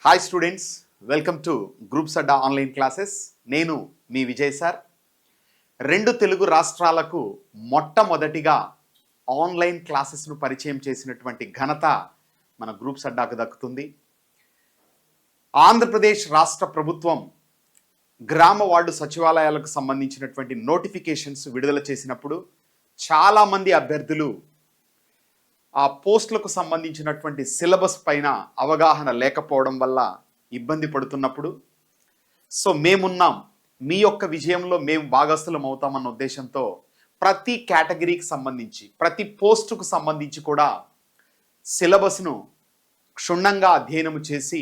Hi students, welcome to groups Adda online classes. నేను మీ Vijay sir. రెండు తెలుగు రాష్ట్రాలకు మొట్టమొదటిగా ఆన్లైన్ క్లాసెస్ను పరిచయం చేసినటువంటి ఘనత మన గ్రూప్స్ అడ్డాకు దక్కుతుంది. ఆంధ్రప్రదేశ్ రాష్ట్ర ప్రభుత్వం గ్రామ వార్డు సచివాలయాలకు సంబంధించినటువంటి నోటిఫికేషన్స్ విడుదల చేసినప్పుడు చాలామంది అభ్యర్థులు ఆ పోస్టులకు సంబంధించినటువంటి సిలబస్ పైన అవగాహన లేకపోవడం వల్ల ఇబ్బంది పడుతున్నప్పుడు మేమున్నాం, మీ యొక్క విజయంలో మేము భాగస్థులం అవుతామన్న ఉద్దేశంతో ప్రతి కేటగిరీకి సంబంధించి ప్రతి పోస్టుకు సంబంధించి కూడా సిలబస్ను క్షుణ్ణంగా అధ్యయనం చేసి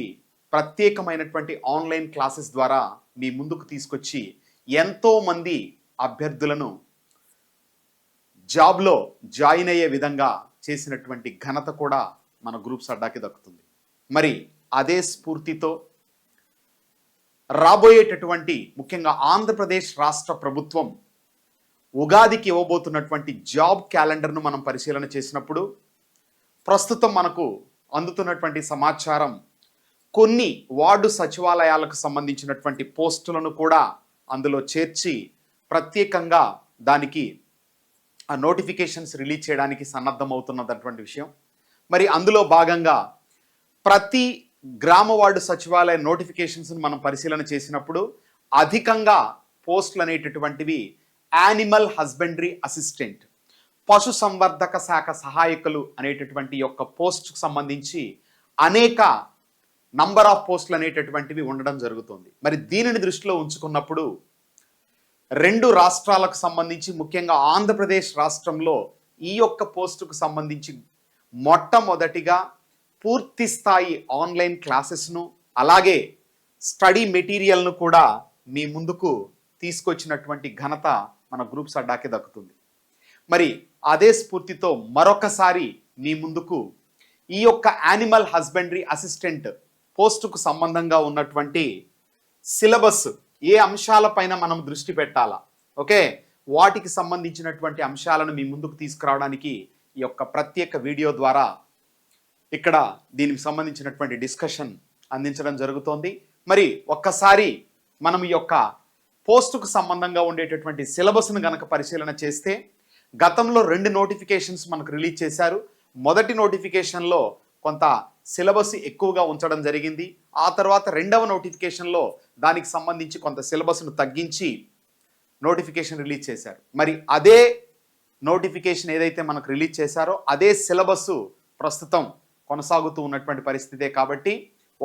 ప్రత్యేకమైనటువంటి ఆన్లైన్ క్లాసెస్ ద్వారా మీ ముందుకు తీసుకొచ్చి ఎంతోమంది అభ్యర్థులను జాబ్లో జాయిన్ అయ్యే విధంగా చేసినటువంటి ఘనత కూడా మన గ్రూప్స్ అడ్డాకి దక్కుతుంది. మరి అదే స్ఫూర్తితో రాబోయేటటువంటి ముఖ్యంగా ఆంధ్రప్రదేశ్ రాష్ట్ర ప్రభుత్వం ఉగాదికి ఇవ్వబోతున్నటువంటి జాబ్ క్యాలెండర్ను మనం పరిశీలన చేసినప్పుడు ప్రస్తుతం మనకు అందుతున్నటువంటి సమాచారం కొన్ని వార్డు సచివాలయాలకు సంబంధించినటువంటి పోస్టులను కూడా అందులో చేర్చి ప్రత్యేకంగా దానికి ఆ నోటిఫికేషన్స్ రిలీజ్ చేయడానికి సన్నద్ధమవుతున్నటువంటి విషయం. మరి అందులో భాగంగా ప్రతి గ్రామ వార్డు సచివాలయ నోటిఫికేషన్స్ను మనం పరిశీలన చేసినప్పుడు అధికంగా పోస్టులు అనేటటువంటివి యానిమల్ హస్బెండరీ అసిస్టెంట్, పశు సంవర్ధక శాఖ సహాయకులు అనేటటువంటి యొక్క పోస్టుకు సంబంధించి అనేక నంబర్ ఆఫ్ పోస్టులు అనేటటువంటివి ఉండడం జరుగుతుంది. మరి దీనిని దృష్టిలో ఉంచుకున్నప్పుడు రెండు రాష్ట్రాలకు సంబంధించి ముఖ్యంగా ఆంధ్రప్రదేశ్ రాష్ట్రంలో ఈ యొక్క పోస్టుకు సంబంధించి మొట్టమొదటిగా పూర్తి స్థాయి ఆన్లైన్ క్లాసెస్ను అలాగే స్టడీ మెటీరియల్ను కూడా మీ ముందుకు తీసుకొచ్చినటువంటి ఘనత మన గ్రూప్స్ అడ్డాకి దక్కుతుంది. మరి అదే స్ఫూర్తితో మరొకసారి మీ ముందుకు ఈ యొక్క యానిమల్ హస్బెండరీ అసిస్టెంట్ పోస్టుకు సంబంధంగా ఉన్నటువంటి సిలబస్ ఏ అంశాలపైన మనం దృష్టి పెట్టాలా, ఓకే, వాటికి సంబంధించినటువంటి అంశాలను మీ ముందుకు తీసుకురావడానికి ఈ యొక్క ప్రత్యేక వీడియో ద్వారా ఇక్కడ దీనికి సంబంధించినటువంటి డిస్కషన్ అందించడం జరుగుతోంది. మరి ఒక్కసారి మనం ఈ యొక్క పోస్టుకు సంబంధంగా ఉండేటటువంటి సిలబస్ను గనక పరిశీలన చేస్తే గతంలో 2 నోటిఫికేషన్స్ మనకు రిలీజ్ చేశారు. మొదటి నోటిఫికేషన్లో కొంత సిలబస్ ఎక్కువగా ఉంచడం జరిగింది. ఆ తర్వాత రెండవ నోటిఫికేషన్లో దానికి సంబంధించి కొంత సిలబస్ను తగ్గించి నోటిఫికేషన్ రిలీజ్ చేశారు. మరి అదే నోటిఫికేషన్ ఏదైతే మనకు రిలీజ్ చేశారో అదే సిలబస్ ప్రస్తుతం కొనసాగుతూ ఉన్నటువంటి పరిస్థితే. కాబట్టి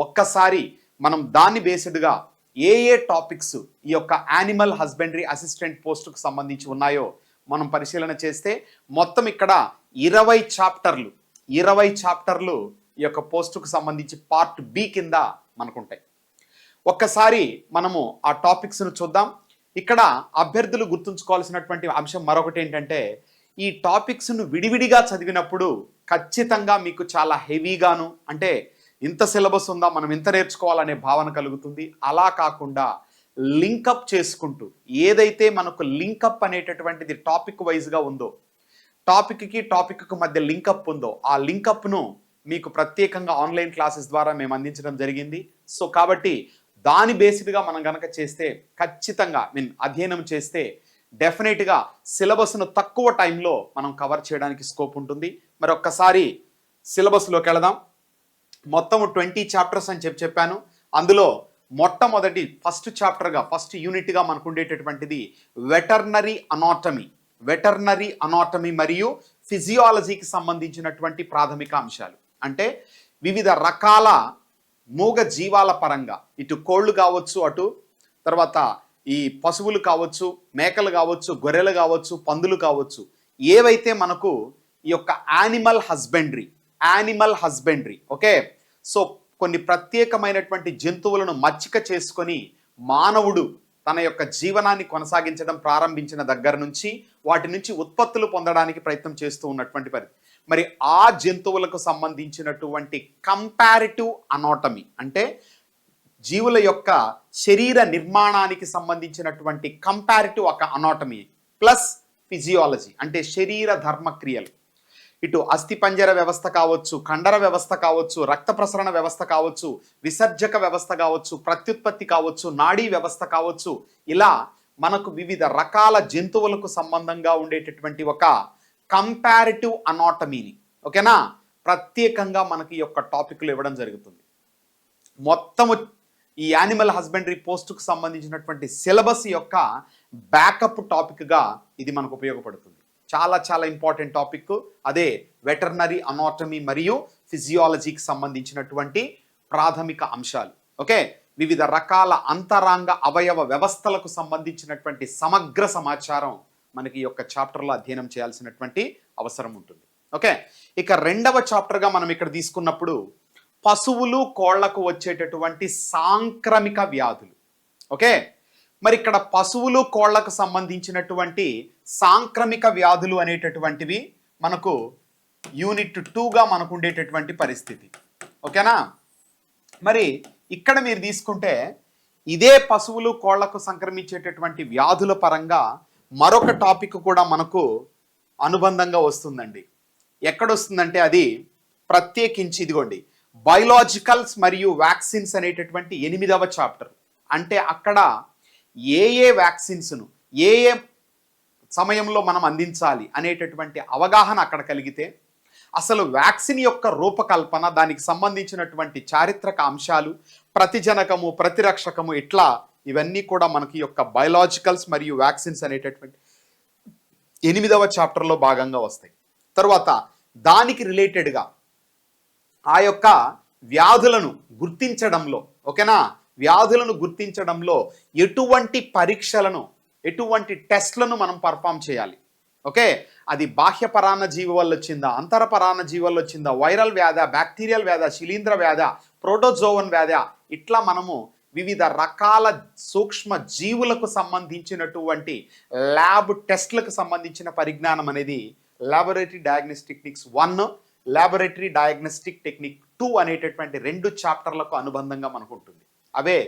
ఒక్కసారి మనం దాన్ని బేస్డ్గా ఏ టాపిక్స్ ఈ యొక్క యానిమల్ హస్బెండరీ అసిస్టెంట్ పోస్టుకు సంబంధించి ఉన్నాయో మనం పరిశీలన చేస్తే మొత్తం ఇక్కడ 20 చాప్టర్లు ఈ యొక్క పోస్టుకు సంబంధించి పార్ట్ బి కింద మనకుంటాయి. ఒక్కసారి మనము ఆ టాపిక్స్ను చూద్దాం. ఇక్కడ అభ్యర్థులు గుర్తుంచుకోవాల్సినటువంటి అంశం మరొకటి ఏంటంటే ఈ టాపిక్స్ను విడివిడిగా చదివినప్పుడు ఖచ్చితంగా మీకు చాలా హెవీగాను, అంటే ఇంత సిలబస్ ఉందా, మనం ఇంత నేర్చుకోవాలనే భావన కలుగుతుంది. అలా కాకుండా లింకప్ చేసుకుంటూ ఏదైతే మనకు లింకప్ అనేటటువంటిది టాపిక్ వైజ్గా ఉందో, టాపిక్కి మధ్య లింకప్ ఉందో ఆ లింకప్ను మీకు ప్రత్యేకంగా ఆన్లైన్ క్లాసెస్ ద్వారా మేము అందించడం జరిగింది. కాబట్టి దాని బేస్డ్గా మనం కనుక చేస్తే ఖచ్చితంగా అధ్యయనం చేస్తే డెఫినెట్గా సిలబస్ను తక్కువ టైంలో మనం కవర్ చేయడానికి స్కోప్ ఉంటుంది. మరి ఒక్కసారి సిలబస్లోకి వెళదాం. మొత్తం 20 చాప్టర్స్ అని చెప్పాను. అందులో మొట్టమొదటి ఫస్ట్ యూనిట్గా మనకు ఉండేటటువంటిది వెటర్నరీ అనాటమీ మరియు ఫిజియాలజీకి సంబంధించినటువంటి ప్రాథమిక అంశాలు. అంటే వివిధ రకాల మూగ జీవాల పరంగా ఇటు కోళ్ళు కావచ్చు, అటు తర్వాత ఈ పశువులు కావచ్చు, మేకలు కావచ్చు, గొర్రెలు కావచ్చు, పందులు కావచ్చు, ఏవైతే మనకు ఈ యొక్క యానిమల్ హస్బెండరీ ఓకే, కొన్ని ప్రత్యేకమైనటువంటి జంతువులను మచ్చిక చేసుకొని మానవుడు తన యొక్క జీవనాన్ని కొనసాగించడం ప్రారంభించిన దగ్గర నుంచి వాటి నుంచి ఉత్పత్తులు పొందడానికి ప్రయత్నం చేస్తూ ఉన్నటువంటి పరిస్థితి. మరి ఆ జంతువులకు సంబంధించినటువంటి కంపారిటివ్ అనాటమీ అంటే జీవుల యొక్క శరీర నిర్మాణానికి సంబంధించినటువంటి కంపారిటివ్ అనాటమీ ప్లస్ ఫిజియాలజీ అంటే శరీర ధర్మక్రియలు. ఇటు అస్థిపంజర వ్యవస్థ కావచ్చు, కండర వ్యవస్థ కావచ్చు, రక్త ప్రసరణ వ్యవస్థ కావచ్చు, విసర్జక వ్యవస్థ కావచ్చు, ప్రత్యుత్పత్తి కావచ్చు, నాడీ వ్యవస్థ కావచ్చు, ఇలా మనకు వివిధ రకాల జంతువులకు సంబంధంగా ఉండేటటువంటి ఒక కంపారిటివ్ అనాటమీని ఓకేనా ప్రత్యేకంగా మనకి ఈ యొక్క టాపిక్లు ఇవ్వడం జరుగుతుంది. మొత్తము ఈ యానిమల్ హస్బెండరీ పోస్టుకు సంబంధించినటువంటి సిలబస్ యొక్క బ్యాకప్ టాపిక్గా ఇది మనకు ఉపయోగపడుతుంది. చాలా చాలా ఇంపార్టెంట్ టాపిక్. అదే వెటర్నరీ అనాటమీ మరియు ఫిజియాలజీకి సంబంధించినటువంటి ప్రాథమిక అంశాలు. ఓకే, వివిధ రకాల అంతరాంగ అవయవ వ్యవస్థలకు సంబంధించినటువంటి సమగ్ర సమాచారం మనకి ఈ యొక్క చాప్టర్లో అధ్యయనం చేయాల్సినటువంటి అవసరం ఉంటుంది. ఓకే, ఇక రెండవ చాప్టర్గా మనం ఇక్కడ తీసుకున్నప్పుడు పశువులు కోళ్లకు వచ్చేటటువంటి సాంక్రమిక వ్యాధులు. ఓకే, మరి ఇక్కడ పశువులు కోళ్లకు సంబంధించినటువంటి సాంక్రమిక వ్యాధులు అనేటటువంటివి మనకు యూనిట్ 2గా మనకు ఉండేటటువంటి పరిస్థితి. ఓకేనా, మరి ఇక్కడ మీరు తీసుకుంటే ఇదే పశువులు కోళ్లకు సంక్రమించేటటువంటి వ్యాధుల పరంగా మరొక టాపిక్ కూడా మనకు అనుబంధంగా వస్తుందండి. ఎక్కడొస్తుందంటే అది ప్రత్యేకించి ఇదిగోండి బయోలాజికల్స్ మరియు వ్యాక్సిన్స్ అనేటటువంటి 8వ చాప్టర్. అంటే అక్కడ ఏ వ్యాక్సిన్స్ను ఏ సమయంలో మనం అందించాలి అనేటటువంటి అవగాహన అక్కడ కలిగితే అసలు వ్యాక్సిన్ యొక్క రూపకల్పన, దానికి సంబంధించినటువంటి చారిత్రక అంశాలు, ప్రతిజనకము, ప్రతిరక్షకము, ఇట్లా ఇవన్నీ కూడా మనకి యొక్క బయోలాజికల్స్ మరియు వ్యాక్సిన్స్ అనేటటువంటి 8వ చాప్టర్లో భాగంగా వస్తాయి. తర్వాత దానికి రిలేటెడ్గా ఆ యొక్క వ్యాధులను గుర్తించడంలో ఓకేనా వ్యాధులను గుర్తించడంలో ఎటువంటి పరీక్షలను, ఎటువంటి టెస్ట్లను మనం పర్ఫామ్ చేయాలి. ఓకే, అది బాహ్య పరాన్న జీవి వల్ల వచ్చిందా, అంతర పరాన్న జీవి వల్ల వచ్చిందా, వైరల్ వ్యాధ, బ్యాక్టీరియల్ వ్యాధ, శిలీంద్ర వ్యాధ, ప్రోటోజోవన్ వ్యాధ, ఇట్లా మనము వివిధ రకాల సూక్ష్మ జీవులకు సంబంధించినటువంటి ల్యాబ్ టెస్ట్లకు సంబంధించిన పరిజ్ఞానం అనేది laboratory diagnostic techniques 1, laboratory diagnostic technique 2 అనేటటువంటి 2 చాప్టర్లకు అనుబంధంగా మనకు ఉంటుంది. అవే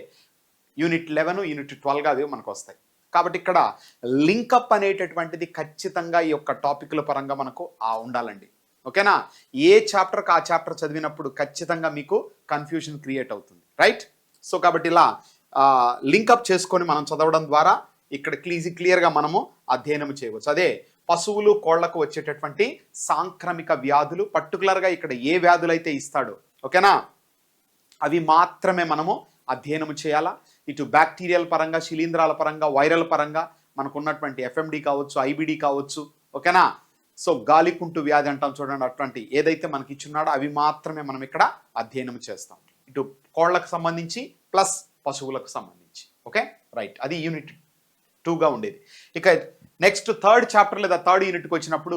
యూనిట్ 11, యూనిట్ 12గా అవి మనకు వస్తాయి. కాబట్టి ఇక్కడ లింకప్ అనేటటువంటిది ఖచ్చితంగా ఈ యొక్క టాపిక్ల పరంగా మనకు ఉండాలండి. ఓకేనా, ఏ చాప్టర్కి ఆ చాప్టర్ చదివినప్పుడు ఖచ్చితంగా మీకు కన్ఫ్యూజన్ క్రియేట్ అవుతుంది. రైట్, సో కాబట్టి ఇలా లింకప్ చేసుకొని మనం చదవడం ద్వారా ఇక్కడ క్లియర్గా మనము అధ్యయనం చేయవచ్చు. అదే పశువులు కోళ్లకు వచ్చేటటువంటి సాంక్రమిక వ్యాధులు, పర్టికులర్గా ఇక్కడ ఏ వ్యాధులు అయితే ఇస్తాడో ఓకేనా అవి మాత్రమే మనము అధ్యయనం చేయాలా. ఇటు బ్యాక్టీరియల్ పరంగా, శిలీంధ్రాల పరంగా, వైరల్ పరంగా మనకు ఉన్నటువంటి ఎఫ్ఎండి కావచ్చు, ఐబిడి కావచ్చు ఓకేనా. సో గాలికుంటు వ్యాధి అంటాం చూడండి, అటువంటి ఏదైతే మనకి ఇచ్చున్నాడో అవి మాత్రమే మనం ఇక్కడ అధ్యయనం చేస్తాం, ఇటు కోళ్లకు సంబంధించి ప్లస్ పశువులకు సంబంధించి. ఓకే రైట్, అది యూనిట్ 2గా ఉండేది. ఇక నెక్స్ట్ 3rd చాప్టర్ లేదా 3rd యూనిట్కి వచ్చినప్పుడు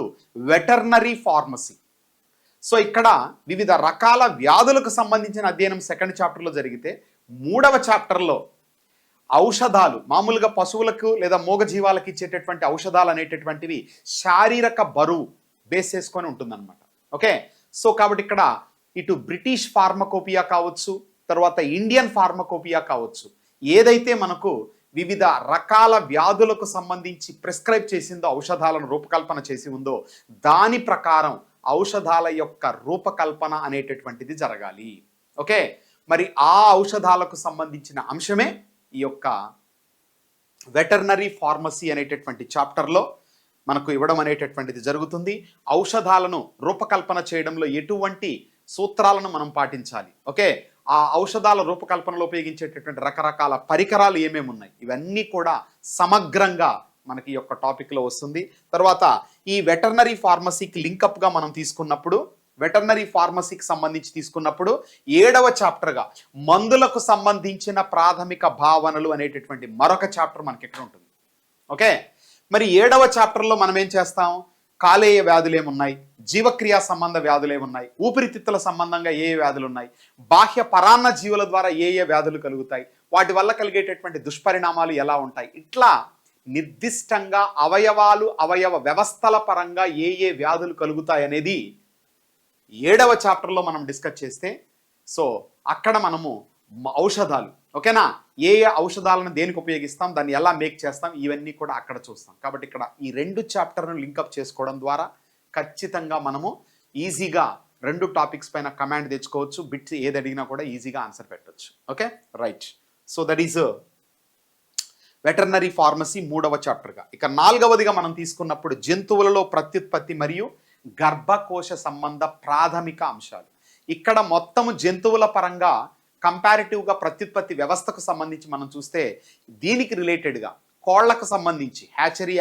వెటర్నరీ ఫార్మసీ. సో ఇక్కడ వివిధ రకాల వ్యాధులకు సంబంధించిన అధ్యయనం 2nd చాప్టర్లో జరిగితే 3వ చాప్టర్లో ఔషధాలు, మామూలుగా పశువులకు లేదా మూగజీవాలకు ఇచ్చేటటువంటి ఔషధాలు అనేటటువంటివి శారీరక బరువు బేస్ చేసుకొని ఉంటుందన్నమాట. ఓకే, సో కాబట్టి ఇక్కడ ఇటు బ్రిటిష్ ఫార్మకోపియా కావచ్చు, తర్వాత ఇండియన్ ఫార్మకోపియా కావచ్చు, ఏదైతే మనకు వివిధ రకాల వ్యాధులకు సంబంధించి ప్రిస్క్రైబ్ చేసిందో, ఔషధాలను రూపకల్పన చేసి ఉందో, దాని ప్రకారం ఔషధాల యొక్క రూపకల్పన అనేటటువంటిది జరగాలి. ఓకే, మరి ఆ ఔషధాలకు సంబంధించిన అంశమే ఈ యొక్క వెటర్నరీ ఫార్మసీ అనేటటువంటి చాప్టర్లో మనకు ఇవ్వడం అనేటటువంటిది జరుగుతుంది. ఔషధాలను రూపకల్పన చేయడంలో ఎటువంటి సూత్రాలను మనం పాటించాలి, ఓకే, ఆ ఔషధాల రూపకల్పనలో ఉపయోగించేటటువంటి రకరకాల పరికరాలు ఏమేమి ఉన్నాయి, ఇవన్నీ కూడా సమగ్రంగా మనకి ఈ యొక్క టాపిక్లో వస్తుంది. తర్వాత ఈ వెటర్నరీ ఫార్మసీకి లింకప్గా మనం తీసుకున్నప్పుడు, వెటర్నరీ ఫార్మసీకి సంబంధించి తీసుకున్నప్పుడు 7వ చాప్టర్గా మందులకు సంబంధించిన ప్రాథమిక భావనలు అనేటటువంటి మరొక చాప్టర్ మనకి ఎక్కడ ఉంటుంది. ఓకే, మరి 7వ చాప్టర్లో మనం ఏం చేస్తాం, కాలేయ వ్యాధులు ఏమున్నాయి, జీవక్రియా సంబంధ వ్యాధులు ఏమున్నాయి, ఊపిరితిత్తుల సంబంధంగా ఏ వ్యాధులు ఉన్నాయి, బాహ్య పరాన్న జీవుల ద్వారా ఏ వ్యాధులు కలుగుతాయి, వాటి వల్ల కలిగేటటువంటి దుష్పరిణామాలు ఎలా ఉంటాయి, ఇట్లా నిర్దిష్టంగా అవయవాలు, అవయవ వ్యవస్థల పరంగా ఏ వ్యాధులు కలుగుతాయి అనేది 7వ చాప్టర్లో మనం డిస్కస్ చేస్తే, సో అక్కడ మనము ఔషధాలు ఓకేనా, ఏ ఔషధాలను దేనికి ఉపయోగిస్తాం, దాన్ని ఎలా మేక్ చేస్తాం, ఇవన్నీ కూడా అక్కడ చూస్తాం. కాబట్టి ఇక్కడ ఈ 2 చాప్టర్ను లింకప్ చేసుకోవడం ద్వారా ఖచ్చితంగా మనము ఈజీగా 2 టాపిక్స్ పైన కమాండ్ తెచ్చుకోవచ్చు. బిట్స్ ఏది అడిగినా కూడా ఈజీగా ఆన్సర్ పెట్టవచ్చు. Okay, right. So that is veterinary pharmacy 3వ చాప్టర్గా. ఇక 4వదిగా మనం తీసుకున్నప్పుడు జంతువులలో ప్రత్యుత్పత్తి మరియు గర్భకోశ సంబంధ ప్రాథమిక అంశాలు. ఇక్కడ మొత్తము జంతువుల పరంగా కంపారిటివ్గా ప్రత్యుత్పత్తి వ్యవస్థకు సంబంధించి మనం చూస్తే దీనికి రిలేటెడ్గా కోళ్లకు సంబంధించి హ్యాచరీ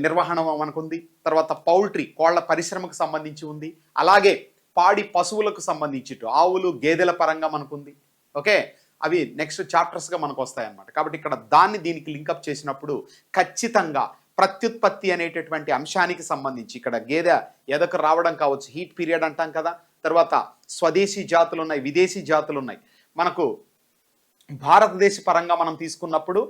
నిర్వహణ మనకుంది, తర్వాత పౌల్ట్రీ కోళ్ల పరిశ్రమకు సంబంధించి ఉంది, అలాగే పాడి పశువులకు సంబంధించి ఆవులు గేదెల పరంగా మనకుంది. ఓకే, అవి నెక్స్ట్ చాప్టర్స్గా మనకు వస్తాయన్నమాట. కాబట్టి ఇక్కడ దాన్ని దీనికి లింకప్ చేసినప్పుడు ఖచ్చితంగా ప్రత్యుత్పత్తి అనేటటువంటి అంశానికి సంబంధించి ఇక్కడ గేదె ఎదకు రావడం కావచ్చు, హీట్ పీరియడ్ అంటాం కదా, తర్వాత స్వదేశీ జాతులు ఉన్నాయి, విదేశీ జాతులు ఉన్నాయి. మనకు భారతదేశ పరంగా మనం తీసుకున్నప్పుడు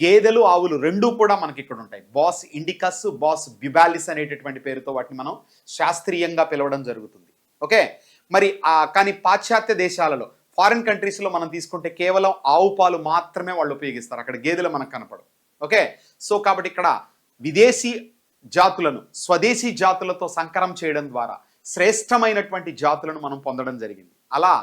గేదెలు ఆవులు రెండూ కూడా మనకి ఇక్కడ ఉంటాయి. బాస్ ఇండికస్, బాస్ బ్యుబాలిస్ అనేటటువంటి పేరుతో వాటిని మనం శాస్త్రీయంగా పిలవడం జరుగుతుంది. ఓకే, మరి కానీ పాశ్చాత్య దేశాలలో ఫారిన్ కంట్రీస్లో మనం తీసుకుంటే కేవలం ఆవు పాలు మాత్రమే వాళ్ళు ఉపయోగిస్తారు, అక్కడ గేదెలు మనకు కనపడవు. ఓకే, సో కాబట్టి ఇక్కడ విదేశీ జాతులను స్వదేశీ జాతులతో సంకరం చేయడం ద్వారా శ్రేష్టమైనటువంటి జాతులను మనం పొందడం జరిగింది. అలా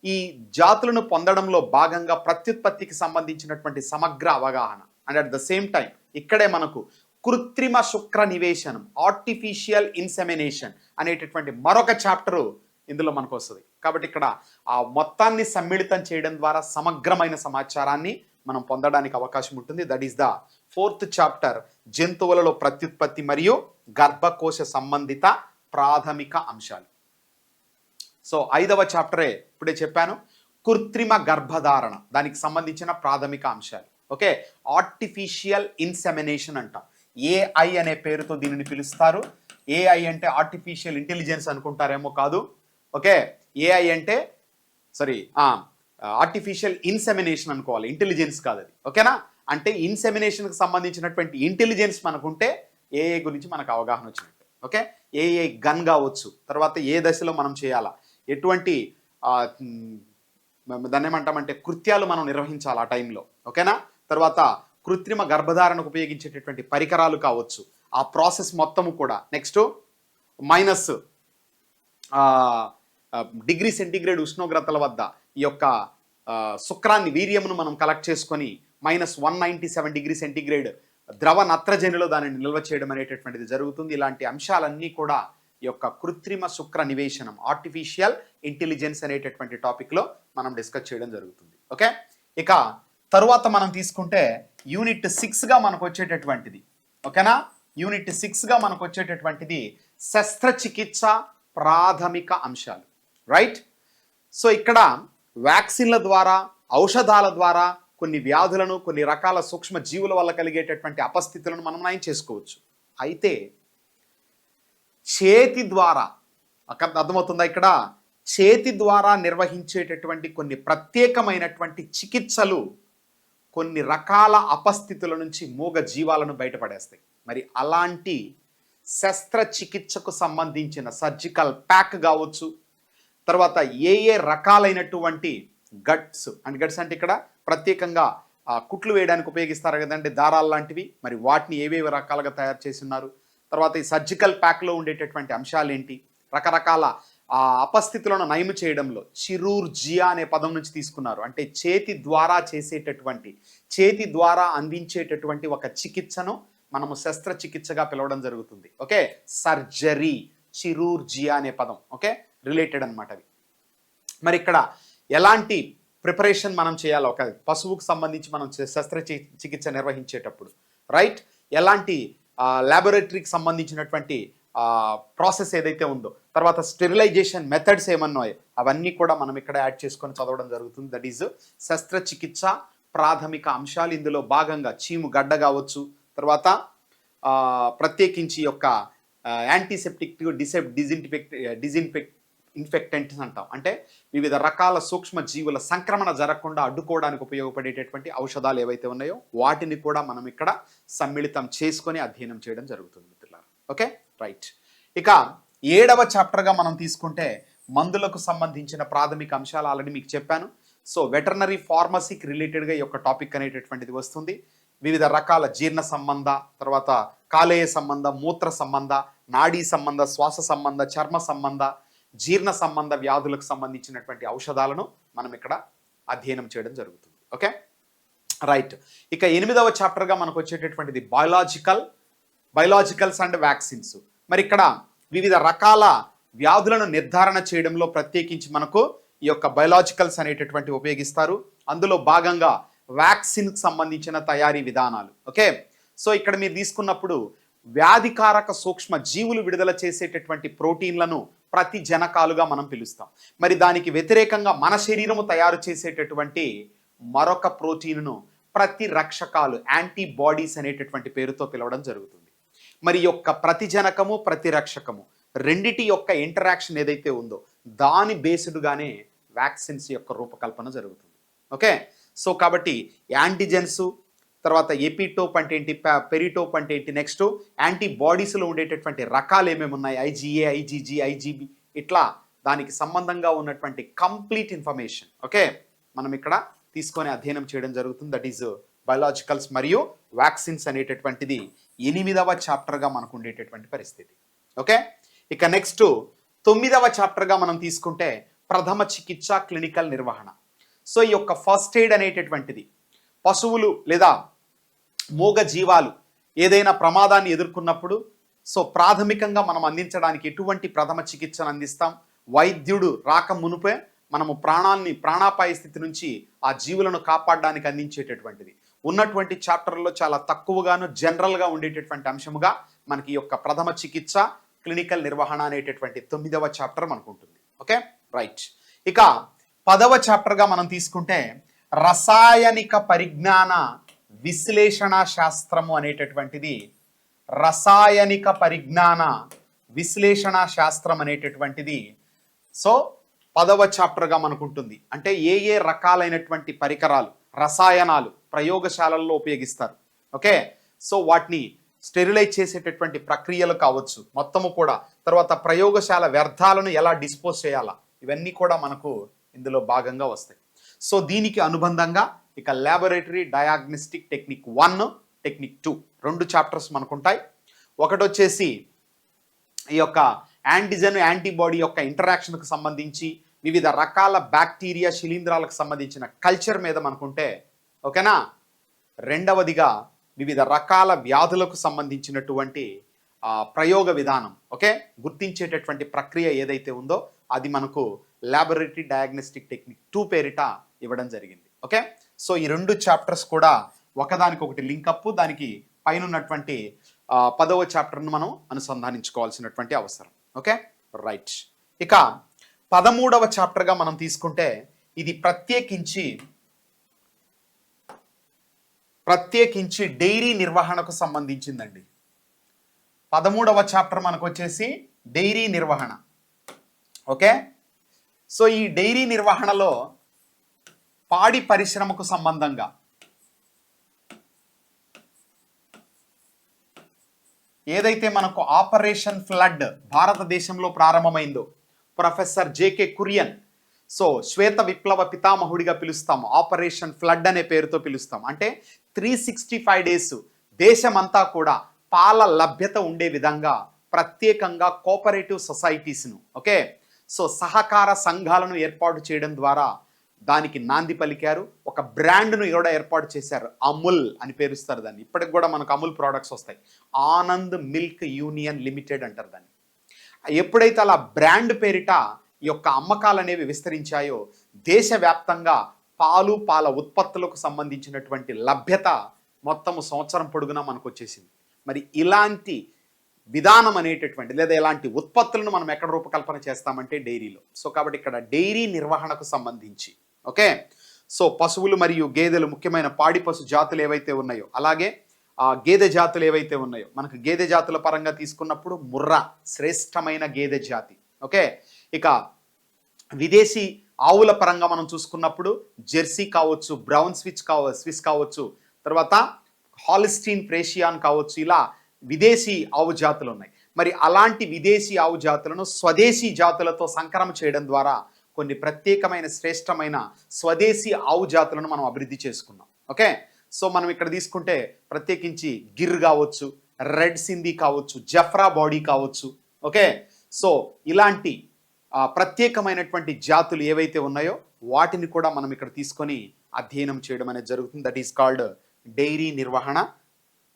ఈ జాతులను పొందడంలో భాగంగా ప్రత్యుత్పత్తికి సంబంధించినటువంటి సమగ్ర అవగాహన and at the same time ఇక్కడే మనకు కృత్రిమ శుక్ర నివేశనం, ఆర్టిఫిషియల్ ఇన్సెమినేషన్ అనేటటువంటి మరొక చాప్టరు ఇందులో మనకు వస్తుంది. కాబట్టి ఇక్కడ ఆ మొత్తాన్ని సమ్మిళితం చేయడం ద్వారా సమగ్రమైన సమాచారాన్ని మనం పొందడానికి అవకాశం ఉంటుంది. That is the 4th chapter, జంతువులలో ప్రత్యుత్పత్తి మరియు గర్భకోశ సంబంధిత ప్రాథమిక అంశాలు. సో 5వ చాప్టరే ఇప్పుడే చెప్పాను, కృత్రిమ గర్భధారణ, దానికి సంబంధించిన ప్రాథమిక అంశాలు. ఓకే, ఆర్టిఫిషియల్ ఇన్సెమినేషన్ అంటాం, ఏఐ అనే పేరుతో దీనిని పిలుస్తారు. ఏఐ అంటే ఆర్టిఫిషియల్ ఇంటెలిజెన్స్ అనుకుంటారేమో, కాదు. ఓకే, ఏఐ అంటే ఆర్టిఫిషియల్ ఇన్సెమినేషన్ అనుకోవాలి, ఇంటెలిజెన్స్ కాదు అది. ఓకేనా, అంటే ఇన్సెమినేషన్కి సంబంధించినటువంటి ఇంటెలిజెన్స్ మనకుంటే ఏఐ గురించి మనకు అవగాహన వచ్చినట్టు. ఓకే, ఏఐ గన్ కావచ్చు, తర్వాత ఏ దశలో మనం చేయాలా, ఎటువంటి దాన్ని ఏమంటామంటే కృత్యాలు మనం నిర్వహించాలి ఆ టైంలో. ఓకేనా, తర్వాత కృత్రిమ గర్భధారణకు ఉపయోగించేటటువంటి పరికరాలు కావచ్చు, ఆ ప్రాసెస్ మొత్తము కూడా. నెక్స్ట్ మైనస్ డిగ్రీ సెంటిగ్రేడ్ ఉష్ణోగ్రతల వద్ద ఈ యొక్క శుక్రాన్ని, వీర్యమును మనం కలెక్ట్ చేసుకొని -197 డిగ్రీ సెంటిగ్రేడ్ ద్రవ నత్రజనిలో దానిని నిల్వ చేయడం అనేటటువంటిది జరుగుతుంది. ఇలాంటి అంశాలన్నీ కూడా ఈ యొక్క కృత్రిమ శుక్ర నివేశనం, ఆర్టిఫిషియల్ ఇంటెలిజెన్స్ అనేటటువంటి టాపిక్లో మనం డిస్కస్ చేయడం జరుగుతుంది. ఓకే, ఇక తరువాత మనం తీసుకుంటే యూనిట్ 6గా మనకు వచ్చేటటువంటిది. ఓకేనా, యూనిట్ 6గా మనకు వచ్చేటటువంటిది శస్త్రచికిత్స ప్రాథమిక అంశాలు. రైట్, సో ఇక్కడ వ్యాక్సిన్ల ద్వారా, ఔషధాల ద్వారా కొన్ని వ్యాధులను, కొన్ని రకాల సూక్ష్మ జీవుల వల్ల కలిగేటటువంటి అపస్థితులను మనం నయం చేసుకోవచ్చు. అయితే చేతి ద్వారా, అర్థమవుతుందా, ఇక్కడ చేతి ద్వారా నిర్వహించేటటువంటి కొన్ని ప్రత్యేకమైనటువంటి చికిత్సలు కొన్ని రకాల అపస్థితుల నుంచి మూగ జీవాలను బయటపడేస్తాయి. మరి అలాంటి శస్త్రచికిత్సకు సంబంధించిన సర్జికల్ ప్యాక్ కావచ్చు, తర్వాత ఏ రకాలైనటువంటి గట్స్ అంటే ఇక్కడ ప్రత్యేకంగా కుట్లు వేయడానికి ఉపయోగిస్తారు కదండి, దారాలు లాంటివి, మరి వాటిని ఏవేవి రకాలుగా తయారు చేసి ఉన్నారు. తర్వాత ఈ సర్జికల్ ప్యాక్లో ఉండేటటువంటి అంశాలు ఏంటి, రకరకాల అపస్థితులను నయం చేయడంలో చిరూర్జియా అనే పదం నుంచి తీసుకున్నారు. అంటే చేతి ద్వారా చేసేటటువంటి, చేతి ద్వారా అందించేటటువంటి ఒక చికిత్సను మనము శస్త్రచికిత్సగా పిలవడం జరుగుతుంది. ఓకే, సర్జరీ, చిరూర్జియా అనే పదం ఓకే రిలేటెడ్ అనమాట అవి. మరి ఇక్కడ ఎలాంటి ప్రిపరేషన్ మనం చేయాలి ఒక పశువుకు సంబంధించి మనం శస్త్రచికిత్స నిర్వహించేటప్పుడు, రైట్, ఎలాంటి ల్యాబొరేటరీకి సంబంధించినటువంటి ప్రాసెస్ ఏదైతే ఉందో, తర్వాత స్టెరిలైజేషన్ మెథడ్స్ ఏమన్నాయో అవన్నీ కూడా మనం ఇక్కడ యాడ్ చేసుకొని చదవడం జరుగుతుంది. దట్ ఈజ్ శస్త్రచికిత్స ప్రాథమిక అంశాలు. ఇందులో భాగంగా చీము గడ్డ కావచ్చు, తర్వాత ప్రత్యేకించి యొక్క యాంటీసెప్టిక్, ఇన్ఫెక్టెంట్స్ అంటాం, అంటే వివిధ రకాల సూక్ష్మ జీవుల సంక్రమణ జరగకుండా అడ్డుకోవడానికి ఉపయోగపడేటటువంటి ఔషధాలు ఏవైతే ఉన్నాయో వాటిని కూడా మనం ఇక్కడ సమ్మిళితం చేసుకొని అధ్యయనం చేయడం జరుగుతుంది మిత్రులారా. Okay, right. ఇక 7వ చాప్టర్గా మనం తీసుకుంటే మందులకు సంబంధించిన ప్రాథమిక అంశాలు ఆల్రెడీ మీకు చెప్పాను. సో వెటర్నరీ ఫార్మసీకి రిలేటెడ్గా ఈ యొక్క టాపిక్ అనేటటువంటిది వస్తుంది. వివిధ రకాల జీర్ణ సంబంధ, తర్వాత కాలేయ సంబంధ, మూత్ర సంబంధ, నాడీ సంబంధ, శ్వాస సంబంధ, చర్మ సంబంధ, జీర్ణ సంబంధ వ్యాధులకు సంబంధించినటువంటి ఔషధాలను మనం ఇక్కడ అధ్యయనం చేయడం జరుగుతుంది. Okay, right. ఇక 8వ చాప్టర్గా మనకు వచ్చేటటువంటిది బయలాజికల్స్ అండ్ వ్యాక్సిన్స్. మరి ఇక్కడ వివిధ రకాల వ్యాధులను నిర్ధారణ చేయడంలో ప్రత్యేకించి మనకు ఈ యొక్క బయలాజికల్స్ అనేటటువంటి ఉపయోగిస్తారు. అందులో భాగంగా వ్యాక్సిన్కి సంబంధించిన తయారీ విధానాలు. ఓకే, సో ఇక్కడ మీరు తీసుకున్నప్పుడు వ్యాధికారక సూక్ష్మ జీవులు విడుదల చేసేటటువంటి ప్రోటీన్లను ప్రతిజనకాలుగా మనం పిలుస్తాం. మరి దానికి వ్యతిరేకంగా మన శరీరము తయారు చేసేటటువంటి మరొక ప్రోటీన్ను ప్రతిరక్షకాలు, యాంటీబాడీస్ అనేటటువంటి పేరుతో పిలవడం జరుగుతుంది. మరి యొక్క ప్రతిజనకము, ప్రతిరక్షకము రెండిటి యొక్క ఇంటరాక్షన్ ఏదైతే ఉందో దాని బేస్డ్గానే వ్యాక్సిన్స్ యొక్క రూపకల్పన జరుగుతుంది. ఓకే, సో కాబట్టి యాంటీజెన్స్, తర్వాత ఎపిటోప్ అంటే ఏంటి, పెరిటోప్ అంటే ఏంటి, నెక్స్ట్ యాంటీబాడీస్లో ఉండేటటువంటి రకాలు ఏమేమి ఉన్నాయి, ఐజీఏ, ఐజీజీ, ఐజీబీ, ఇట్లా దానికి సంబంధంగా ఉన్నటువంటి కంప్లీట్ ఇన్ఫర్మేషన్ ఓకే మనం ఇక్కడ తీసుకొని అధ్యయనం చేయడం జరుగుతుంది. దట్ ఈజ్ బయలాజికల్స్ మరియు వ్యాక్సిన్స్ అనేటటువంటిది 8వ చాప్టర్గా మనకు ఉండేటటువంటి పరిస్థితి. ఓకే, ఇక నెక్స్ట్ 9వ చాప్టర్గా మనం తీసుకుంటే ప్రథమ చికిత్స, క్లినికల్ నిర్వహణ. సో ఈ యొక్క ఫస్ట్ ఎయిడ్ అనేటటువంటిది పశువులు లేదా మూగ జీవాలు ఏదైనా ప్రమాదాన్ని ఎదుర్కొన్నప్పుడు సో ప్రాథమికంగా మనం అందించడానికి ఎటువంటి ప్రథమ చికిత్సను అందిస్తాం, వైద్యుడు రాక మునుపే మనము ప్రాణాపాయ స్థితి నుంచి ఆ జీవులను కాపాడడానికి అందించేటటువంటిది ఉన్నటువంటి చాప్టర్లో చాలా తక్కువగాను జనరల్గా ఉండేటటువంటి అంశముగా మనకి ఈ యొక్క ప్రథమ చికిత్స, క్లినికల్ నిర్వహణ అనేటటువంటి 9వ చాప్టర్ మనకు ఉంటుంది. Okay, right. ఇక 10వ చాప్టర్గా మనం తీసుకుంటే రసాయనిక పరిజ్ఞాన విశ్లేషణ శాస్త్రము అనేటటువంటిది, రసాయనిక పరిజ్ఞాన విశ్లేషణ శాస్త్రం అనేటటువంటిది సో 10వ చాప్టర్గా మనకు ఉంటుంది. అంటే ఏ ఏ రకాలైనటువంటి పరికరాలు, రసాయనాలు ప్రయోగశాలల్లో ఉపయోగిస్తారు. ఓకే, సో వాటిని స్టెరిలైజ్ చేసేటటువంటి ప్రక్రియలు కావచ్చు మొత్తము కూడా, తర్వాత ప్రయోగశాల వ్యర్థాలను ఎలా డిస్పోజ్ చేయాలా, ఇవన్నీ కూడా మనకు ఇందులో భాగంగా వస్తాయి. సో దీనికి అనుబంధంగా ఇక laboratory diagnostic technique 1, technique 2 2 chapters మనకు ఉంటాయి. ఒకటి వచ్చేసి ఈ యొక్క యాంటీజెన్, యాంటీబాడీ యొక్క ఇంటరాక్షన్కు సంబంధించి వివిధ రకాల బ్యాక్టీరియా, శిలీంధ్రాలకు సంబంధించిన కల్చర్ మీద మనకుంటే ఓకేనా. రెండవదిగా వివిధ రకాల వ్యాధులకు సంబంధించినటువంటి ప్రయోగ విధానం ఓకే గుర్తించేటటువంటి ప్రక్రియ ఏదైతే ఉందో అది మనకు ల్యాబొరేటరీ డయాగ్నోస్టిక్ టెక్నిక్ 2 పేరిట ఇవ్వడం జరిగింది. ఓకే, సో ఈ 2 చాప్టర్స్ కూడా ఒకదానికొకటి లింకప్, దానికి పైన ఉన్నటువంటి 10వ చాప్టర్ను మనం అనుసంధానించుకోవాల్సినటువంటి అవసరం. Okay, right. ఇక 13వ చాప్టర్గా మనం తీసుకుంటే ఇది ప్రత్యేకించి డైరీ నిర్వహణకు సంబంధించిందండి. 13వ చాప్టర్ మనకు వచ్చేసి డైరీ నిర్వహణ. ఓకే, సో ఈ డైరీ నిర్వహణలో పాడి పరిశ్రమకు సంబంధంగా ఏదైతే మనకు ఆపరేషన్ ఫ్లడ్ భారతదేశంలో ప్రారంభమైందో ప్రొఫెసర్ జేకే కురియన్, సో శ్వేత విప్లవ పితామహుడిగా పిలుస్తాము, ఆపరేషన్ ఫ్లడ్ అనే పేరుతో పిలుస్తాం. అంటే 365 డేస్ దేశమంతా కూడా పాల లభ్యత ఉండే విధంగా ప్రత్యేకంగా కోఆపరేటివ్ సొసైటీస్ను ఓకే సో సహకార సంఘాలను ఏర్పాటు చేయడం ద్వారా దానికి నాంది పలికారు. ఒక బ్రాండ్ను కూడా ఏర్పాటు చేశారు, అముల్ అని పేరుస్తారు దాన్ని. ఇప్పటికి కూడా మనకు అముల్ ప్రోడక్ట్స్ వస్తాయి, ఆనంద్ మిల్క్ యూనియన్ లిమిటెడ్ అంటారు దాన్ని. ఎప్పుడైతే అలా బ్రాండ్ పేరిట ఈ యొక్క అమ్మకాలు అనేవి విస్తరించాయో దేశవ్యాప్తంగా పాల ఉత్పత్తులకు సంబంధించినటువంటి లభ్యత మొత్తము సంవత్సరం పొడుగునా మనకు వచ్చేసింది. మరి ఇలాంటి విధానం అనేటటువంటి లేదా ఇలాంటి ఉత్పత్తులను మనం ఎక్కడ రూపకల్పన చేస్తామంటే డైరీలో. సో కాబట్టి ఇక్కడ డైరీ నిర్వహణకు సంబంధించి ఓకే సో పశువులు మరియు గేదెలు, ముఖ్యమైన పాడి పశు జాతులు ఏవైతే ఉన్నాయో, అలాగే గేదె జాతులు ఏవైతే ఉన్నాయో, మనకు గేదె జాతుల పరంగా తీసుకున్నప్పుడు ముర్రా శ్రేష్టమైన గేదె జాతి. ఓకే, ఇక విదేశీ ఆవుల పరంగా మనం చూసుకున్నప్పుడు జెర్సీ కావచ్చు, బ్రౌన్ స్విస్ కావచ్చు, తర్వాత హాలిస్టీన్ ఫ్రేషియాన్ కావచ్చు, ఇలా విదేశీ ఆవు జాతులు ఉన్నాయి. మరి అలాంటి విదేశీ ఆవు జాతులను స్వదేశీ జాతులతో సంకరం చేయడం ద్వారా కొన్ని ప్రత్యేకమైన శ్రేష్టమైన స్వదేశీ ఆవు జాతులను మనం అభివృద్ధి చేసుకున్నాం. ఓకే, సో మనం ఇక్కడ తీసుకుంటే ప్రత్యేకించి గిర్ కావచ్చు, రెడ్ సింధీ కావచ్చు, జఫ్రా బాడీ కావచ్చు. ఓకే, సో ఇలాంటి ప్రత్యేకమైనటువంటి జాతులు ఏవైతే ఉన్నాయో వాటిని కూడా మనం ఇక్కడ తీసుకొని అధ్యయనం చేయడం అనేది జరుగుతుంది. దట్ ఈస్ కాల్డ్ డైరీ నిర్వహణ,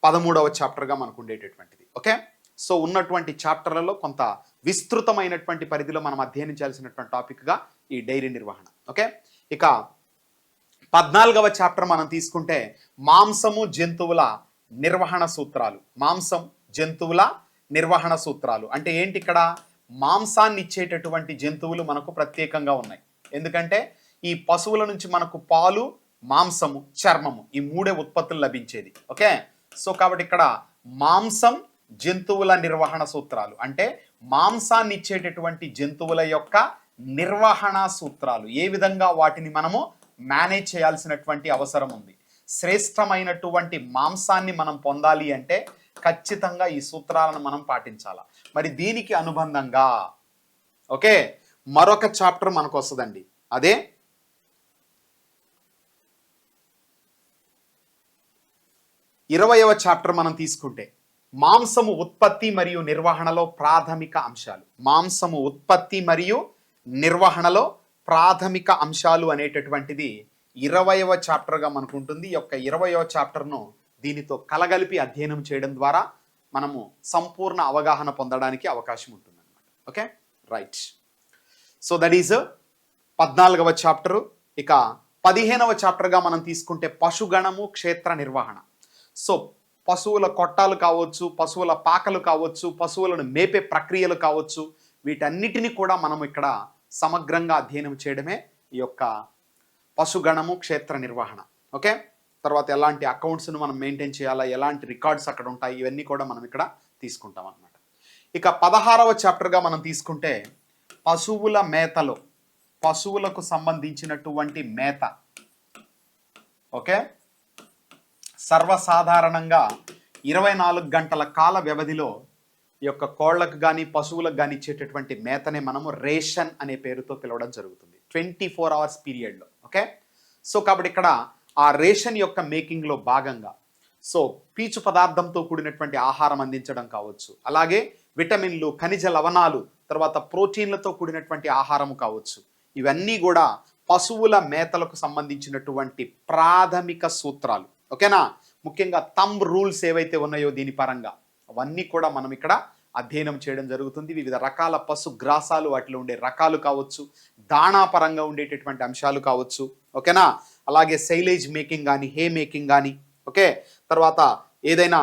13వ చాప్టర్గా మనకు ఉండేటటువంటిది. ఓకే, సో ఉన్నటువంటి చాప్టర్లలో కొంత విస్తృతమైనటువంటి పరిధిలో మనం అధ్యయనం చేయాల్సినటువంటి టాపిక్గా ఈ డైరీ నిర్వహణ. ఓకే, ఇక 14వ చాప్టర్ మనం తీసుకుంటే మాంసము జంతువుల నిర్వహణ సూత్రాలు. మాంసం జంతువుల నిర్వహణ సూత్రాలు అంటే ఏంటి? ఇక్కడ మాంసాన్ని ఇచ్చేటటువంటి జంతువులు మనకు ప్రత్యేకంగా ఉన్నాయి. ఎందుకంటే ఈ పశువుల నుంచి మనకు పాలు, మాంసము, చర్మము ఈ మూడే ఉత్పత్తులు లభించేది. ఓకే, సో కాబట్టి ఇక్కడ మాంసం జంతువుల నిర్వహణ సూత్రాలు అంటే మాంసాన్ని ఇచ్చేటటువంటి జంతువుల యొక్క నిర్వహణ సూత్రాలు, ఏ విధంగా వాటిని మనము మేనేజ్ చేయాల్సినటువంటి అవసరం ఉంది. శ్రేష్టమైనటువంటి మాంసాన్ని మనం పొందాలి అంటే ఖచ్చితంగా ఈ సూత్రాలను మనం పాటించాలి. మరి దీనికి అనుబంధంగా ఓకే మరొక చాప్టర్ మనకు వస్తుందండి. అదే 20వ చాప్టర్ మనం తీసుకుంటే మాంసము ఉత్పత్తి మరియు నిర్వహణలో ప్రాథమిక అంశాలు. మాంసము ఉత్పత్తి మరియు నిర్వహణలో ప్రాథమిక అంశాలు అనేటటువంటిది 20వ చాప్టర్గా మనకు ఉంటుంది. ఈ యొక్క 20వ చాప్టర్ను దీనితో కలగలిపి అధ్యయనం చేయడం ద్వారా మనము సంపూర్ణ అవగాహన పొందడానికి అవకాశం ఉంటుంది అన్నమాట. Okay, right. So that is 14వ చాప్టరు. ఇక 15వ చాప్టర్గా మనం తీసుకుంటే పశుగణము క్షేత్ర నిర్వహణ. సో పశువుల కొట్టాలు కావచ్చు, పశువుల పాకలు కావచ్చు, పశువులను మేపే ప్రక్రియలు కావచ్చు, వీటన్నిటిని కూడా మనం ఇక్కడ సమగ్రంగా అధ్యయనం చేయడమే ఈ యొక్క పశుగణము క్షేత్ర నిర్వహణ. ఓకే, తర్వాత ఎలాంటి అకౌంట్స్ను మనం మెయింటైన్ చేయాలా, ఎలాంటి రికార్డ్స్ అక్కడ ఉంటాయి, ఇవన్నీ కూడా మనం ఇక్కడ తీసుకుంటాం అన్నమాట. ఇక 16వ చాప్టర్గా మనం తీసుకుంటే పశువుల మేతలో, పశువులకు సంబంధించినటువంటి మేత. ఓకే, సర్వసాధారణంగా 24 గంటల కాల వ్యవధిలో ఈ యొక్క కోళ్లకు కానీ పశువులకు కానీ ఇచ్చేటటువంటి మేతనే మనము రేషన్ అనే పేరుతో పిలవడం జరుగుతుంది 24 అవర్స్ పీరియడ్లో. ఓకే, సో కాబట్టి ఇక్కడ ఆ రేషన్ యొక్క మేకింగ్లో భాగంగా సో పీచు పదార్థంతో కూడినటువంటి ఆహారం అందించడం కావచ్చు, అలాగే విటమిన్లు, ఖనిజ లవణాలు, తర్వాత ప్రోటీన్లతో కూడినటువంటి ఆహారము కావచ్చు, ఇవన్నీ కూడా పశువుల మేతలకు సంబంధించినటువంటి ప్రాథమిక సూత్రాలు. ఓకేనా, ముఖ్యంగా థంబ్ రూల్స్ ఏవైతే ఉన్నాయో దీని పరంగా అవన్నీ కూడా మనం ఇక్కడ అధ్యయనం చేయడం జరుగుతుంది. వివిధ రకాల పశు గ్రాసాలు, వాటిలో ఉండే రకాలు కావచ్చు, దాణా పరంగా ఉండేటటువంటి అంశాలు కావచ్చు. ఓకేనా, అలాగే సైలేజ్ మేకింగ్ కానీ, హే మేకింగ్ కానీ. ఓకే, తర్వాత ఏదైనా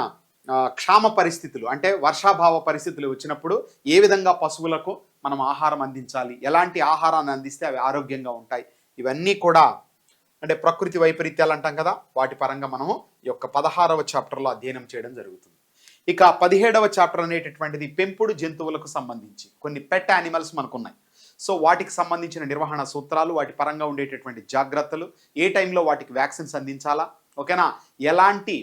క్షామ పరిస్థితులు అంటే వర్షాభావ పరిస్థితులు వచ్చినప్పుడు ఏ విధంగా పశువులకు మనం ఆహారం అందించాలి, ఎలాంటి ఆహారాన్ని అందిస్తే అవి ఆరోగ్యంగా ఉంటాయి, ఇవన్నీ కూడా అంటే ప్రకృతి వైపరీత్యాలు అంటాం కదా, వాటి పరంగా మనము ఈ యొక్క 16వ చాప్టర్లో అధ్యయనం చేయడం జరుగుతుంది. ఇక 17వ చాప్టర్ అనేటటువంటిది పెంపుడు జంతువులకు సంబంధించి కొన్ని పెట్ యానిమల్స్ మనకు ఉన్నాయి. సో వాటికి సంబంధించిన నిర్వహణ సూత్రాలు, వాటి పరంగా ఉండేటటువంటి జాగ్రత్తలు, ఏ టైంలో వాటికి వ్యాక్సిన్స్ అందించాలా, ఓకేనా, ఎలాంటి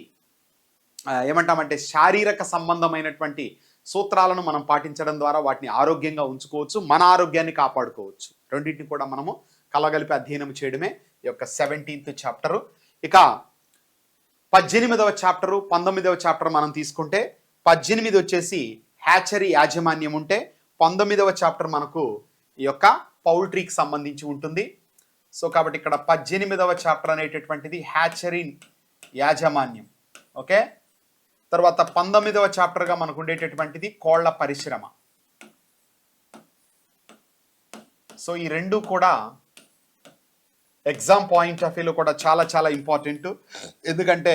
ఏమంటామంటే శారీరక సంబంధమైనటువంటి సూత్రాలను మనం పాటించడం ద్వారా వాటిని ఆరోగ్యంగా ఉంచుకోవచ్చు, మన ఆరోగ్యాన్ని కాపాడుకోవచ్చు. రెండింటిని కూడా మనము కలగలిపి అధ్యయనం చేయడమే ఈ యొక్క 17th చాప్టరు. ఇక 18వ చాప్టరు, 19వ చాప్టర్ మనం తీసుకుంటే 18 వచ్చేసి హ్యాచరీ యాజమాన్యం ఉంటే 19వ చాప్టర్ మనకు ఈ యొక్క పౌల్ట్రీకి సంబంధించి ఉంటుంది. సో కాబట్టి ఇక్కడ 18వ చాప్టర్ అనేటటువంటిది హ్యాచరీ యాజమాన్యం. ఓకే, తర్వాత 19వ చాప్టర్గా మనకు ఉండేటటువంటిది కోళ్ల పరిశ్రమ. సో ఈ రెండు కూడా ఎగ్జామ్ పాయింట్ ఆఫ్ వ్యూలో కూడా చాలా చాలా ఇంపార్టెంట్. ఎందుకంటే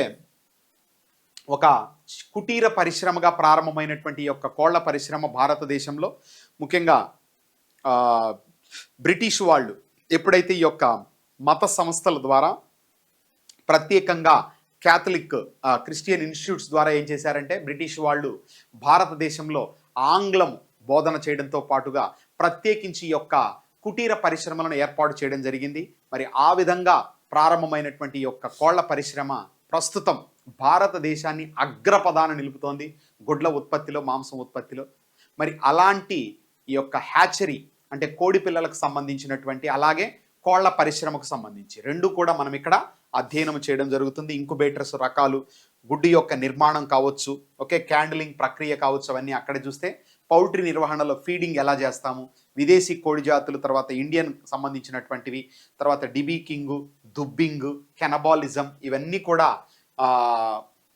ఒక కుటీర పరిశ్రమగా ప్రారంభమైనటువంటి ఈ యొక్క కోళ్ల పరిశ్రమ భారతదేశంలో ముఖ్యంగా బ్రిటిష్ వాళ్ళు ఎప్పుడైతే ఈ యొక్క మత సంస్థల ద్వారా ప్రత్యేకంగా క్యాథలిక్ క్రిస్టియన్ ఇన్స్టిట్యూట్స్ ద్వారా ఏం చేశారంటే బ్రిటిష్ వాళ్ళు భారతదేశంలో ఆంగ్లం బోధన చేయడంతో పాటుగా ప్రత్యేకించి ఈ యొక్క కుటీర పరిశ్రమలను ఏర్పాటు చేయడం జరిగింది. మరి ఆ విధంగా ప్రారంభమైనటువంటి ఈ యొక్క కోళ్ల పరిశ్రమ ప్రస్తుతం భారతదేశాన్ని అగ్రపదాన నిలుపుతోంది గుడ్ల ఉత్పత్తిలో, మాంసం ఉత్పత్తిలో. మరి అలాంటి ఈ యొక్క హ్యాచరీ అంటే కోడి పిల్లలకు సంబంధించినటువంటి, అలాగే కోళ్ల పరిశ్రమకు సంబంధించి రెండు కూడా మనం ఇక్కడ అధ్యయనం చేయడం జరుగుతుంది. ఇంక్యుబేటర్స్ రకాలు, గుడ్డు యొక్క నిర్మాణం కావచ్చు, ఓకే, క్యాండిలింగ్ ప్రక్రియ కావచ్చు, అవన్నీ అక్కడే చూస్తే పౌల్ట్రీ నిర్వహణలో ఫీడింగ్ ఎలా చేస్తాము, విదేశీ కోడి జాతులు, తర్వాత ఇండియన్ సంబంధించినటువంటివి, తర్వాత డిబీకింగ్, దుబ్బింగ్, కెనబాలిజం, ఇవన్నీ కూడా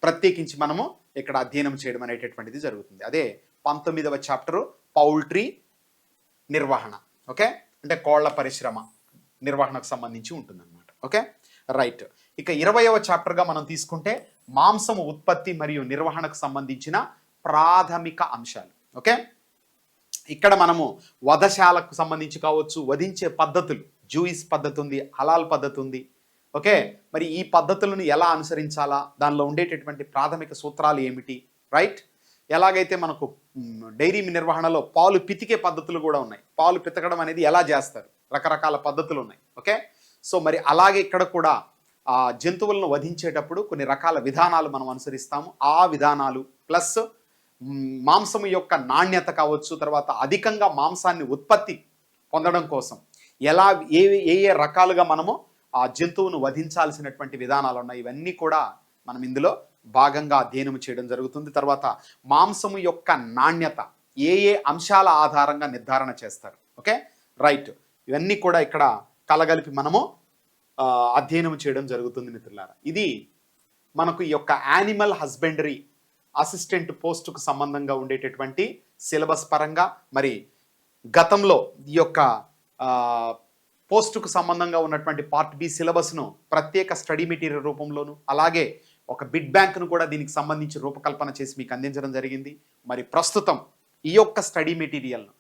ప్రత్యేకించి మనము ఇక్కడ అధ్యయనం చేయడం అనేటటువంటిది జరుగుతుంది. అదే 19వ చాప్టరు పౌల్ట్రీ నిర్వహణ, ఓకే, అంటే కోళ్ల పరిశ్రమ నిర్వహణకు సంబంధించి ఉంటుందన్నమాట. Okay, right. ఇక 20వ చాప్టర్గా మనం తీసుకుంటే మాంసము ఉత్పత్తి మరియు నిర్వహణకు సంబంధించిన ప్రాథమిక అంశాలు. ఓకే, ఇక్కడ మనము వధశాలకు సంబంధించి కావచ్చు, వధించే పద్ధతులు, జూయిస్ పద్ధతి ఉంది, హలాల్ పద్ధతి ఉంది. ఓకే, మరి ఈ పద్ధతులను ఎలా అనుసరించాలా, దానిలో ఉండేటటువంటి ప్రాథమిక సూత్రాలు ఏమిటి, రైట్. ఎలాగైతే మనకు డైరీ నిర్వహణలో పాలు పితికే పద్ధతులు కూడా ఉన్నాయి, పాలు పితకడం అనేది ఎలా చేస్తారు, రకరకాల పద్ధతులు ఉన్నాయి. ఓకే, సో మరి అలాగే ఇక్కడ కూడా జంతువులను వధించేటప్పుడు కొన్ని రకాల విధానాలు మనం అనుసరిస్తాము. ఆ విధానాలు ప్లస్ మాంసము యొక్క నాణ్యత కావచ్చు, తర్వాత అధికంగా మాంసాన్ని ఉత్పత్తి పొందడం కోసం ఎలా ఏ రకాలుగా మనము ఆ జంతువును వధించాల్సినటువంటి విధానాలు ఉన్నాయి, ఇవన్నీ కూడా మనం ఇందులో భాగంగా అధ్యయనం చేయడం జరుగుతుంది. తర్వాత మాంసము యొక్క నాణ్యత ఏ అంశాల ఆధారంగా నిర్ధారణ చేస్తారు. Okay, right. ఇవన్నీ కూడా ఇక్కడ కలగలిపి మనము అధ్యయనం చేయడం జరుగుతుంది మిత్రులారా. ఇది మనకు ఈ యొక్క యానిమల్ హస్బెండరీ అసిస్టెంట్ పోస్టుకు సంబంధంగా ఉండేటటువంటి సిలబస్ పరంగా, మరి గతంలో ఈ యొక్క పోస్టుకు సంబంధంగా ఉన్నటువంటి పార్ట్ బి సిలబస్ను ప్రత్యేక స్టడీ మెటీరియల్ రూపంలోను, అలాగే ఒక బిడ్ బ్యాంక్ను కూడా దీనికి సంబంధించి రూపకల్పన చేసి మీకు అందించడం జరిగింది. మరి ప్రస్తుతం ఈ యొక్క స్టడీ మెటీరియల్ను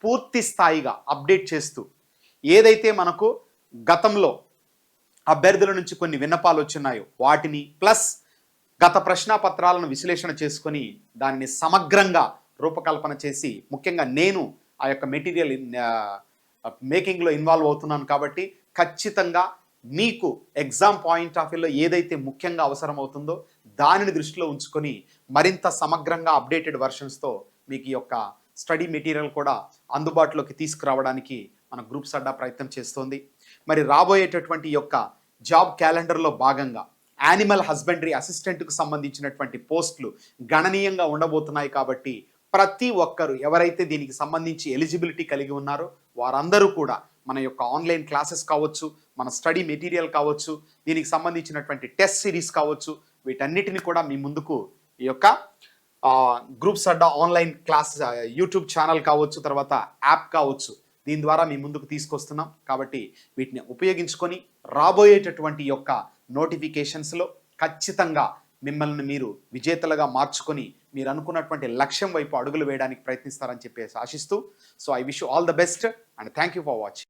పూర్తి స్థాయిగా అప్డేట్ చేస్తూ, ఏదైతే మనకు గతంలో అభ్యర్థుల నుంచి కొన్ని విన్నపాలు వచ్చినాయో వాటిని ప్లస్ గత ప్రశ్నాపత్రాలను విశ్లేషణ చేసుకొని దానిని సమగ్రంగా రూపకల్పన చేసి, ముఖ్యంగా నేను ఆ యొక్క మెటీరియల్ మేకింగ్లో ఇన్వాల్వ్ అవుతున్నాను కాబట్టి ఖచ్చితంగా మీకు ఎగ్జామ్ పాయింట్ ఆఫ్ వ్యూలో ఏదైతే ముఖ్యంగా అవసరం అవుతుందో దానిని దృష్టిలో ఉంచుకొని మరింత సమగ్రంగా అప్డేటెడ్ వర్షన్స్తో మీకు ఈ యొక్క స్టడీ మెటీరియల్ కూడా అందుబాటులోకి తీసుకురావడానికి మన గ్రూప్స్ అడ్డా ప్రయత్నం చేస్తోంది. మరి రాబోయేటటువంటి యొక్క జాబ్ క్యాలెండర్లో భాగంగా యానిమల్ హస్బెండరీ అసిస్టెంట్కు సంబంధించినటువంటి పోస్టులు గణనీయంగా ఉండబోతున్నాయి కాబట్టి ప్రతి ఒక్కరు ఎవరైతే దీనికి సంబంధించి ఎలిజిబిలిటీ కలిగి ఉన్నారో వారందరూ కూడా మన యొక్క ఆన్లైన్ క్లాసెస్ కావచ్చు, మన స్టడీ మెటీరియల్ కావచ్చు, దీనికి సంబంధించినటువంటి టెస్ట్ సిరీస్ కావచ్చు, వీటన్నిటిని కూడా మీ ముందుకు ఈ యొక్క గ్రూప్స్ అడ్డా ఆన్లైన్ క్లాస్ యూట్యూబ్ ఛానల్ కావచ్చు, తర్వాత యాప్ కావచ్చు, దీని ద్వారా మీ ముందుకు తీసుకొస్తున్నాం. కాబట్టి వీటిని ఉపయోగించుకొని రాబోయేటటువంటి యొక్క నోటిఫికేషన్స్లో ఖచ్చితంగా మిమ్మల్ని మీరు విజేతలుగా మార్చుకొని మీరు అనుకున్నటువంటి లక్ష్యం వైపు అడుగులు వేయడానికి ప్రయత్నిస్తారని చెప్పేసి ఆశిస్తూ, so I wish you all the best and thank you for watching.